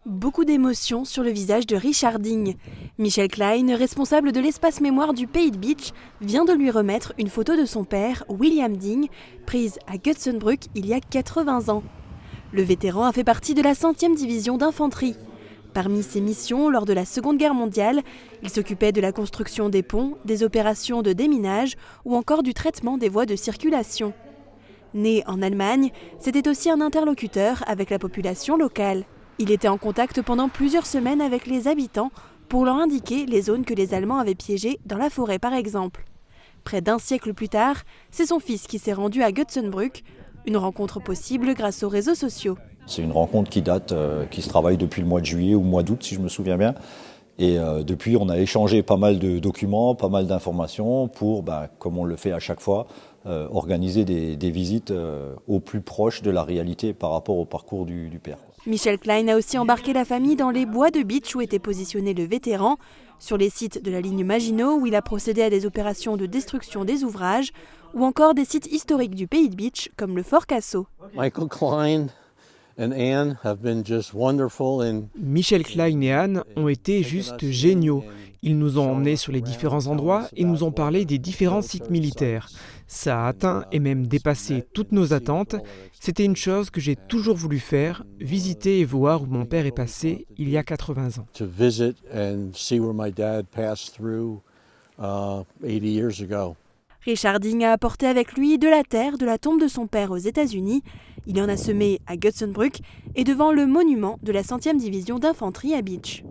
Beaucoup d'émotions sur le visage de Richard Ding. Michel Klein, responsable de l'espace mémoire du Pays de Beach, vient de lui remettre une photo de son père, William Ding, prise à Gutsenbrück il y a 80 ans. Le vétéran a fait partie de la 100e division d'infanterie. Parmi ses missions lors de la Seconde Guerre mondiale, il s'occupait de la construction des ponts, des opérations de déminage ou encore du traitement des voies de circulation. Né en Allemagne, c'était aussi un interlocuteur avec la population locale. Il était en contact pendant plusieurs semaines avec les habitants pour leur indiquer les zones que les Allemands avaient piégées dans la forêt par exemple. Près d'un siècle plus tard, c'est son fils qui s'est rendu à Gutsenbrück, une rencontre possible grâce aux réseaux sociaux. C'est une rencontre qui date, qui se travaille depuis le mois de juillet ou mois d'août si je me souviens bien. Et depuis, on a échangé pas mal de documents, pas mal d'informations pour, comme on le fait à chaque fois, organiser des visites au plus proche de la réalité par rapport au parcours du père. Michel Klein a aussi embarqué la famille dans les bois de Beach où était positionné le vétéran, sur les sites de la ligne Maginot où il a procédé à des opérations de destruction des ouvrages, ou encore des sites historiques du Pays de Beach comme le Fort Cassot. Michael Klein and Anne have been just wonderful in... Michel Klein et Anne ont été juste géniaux. Ils nous ont emmenés sur les différents endroits et nous ont parlé des différents sites militaires. Ça a atteint et même dépassé toutes nos attentes. C'était une chose que j'ai toujours voulu faire, visiter et voir où mon père est passé il y a 80 ans. To visit and see where my dad passed through 80 years ago. Richard Ding a apporté avec lui de la terre de la tombe de son père aux États-Unis. Il en a semé à Gutsenbrück et devant le monument de la 100e division d'infanterie à Beach.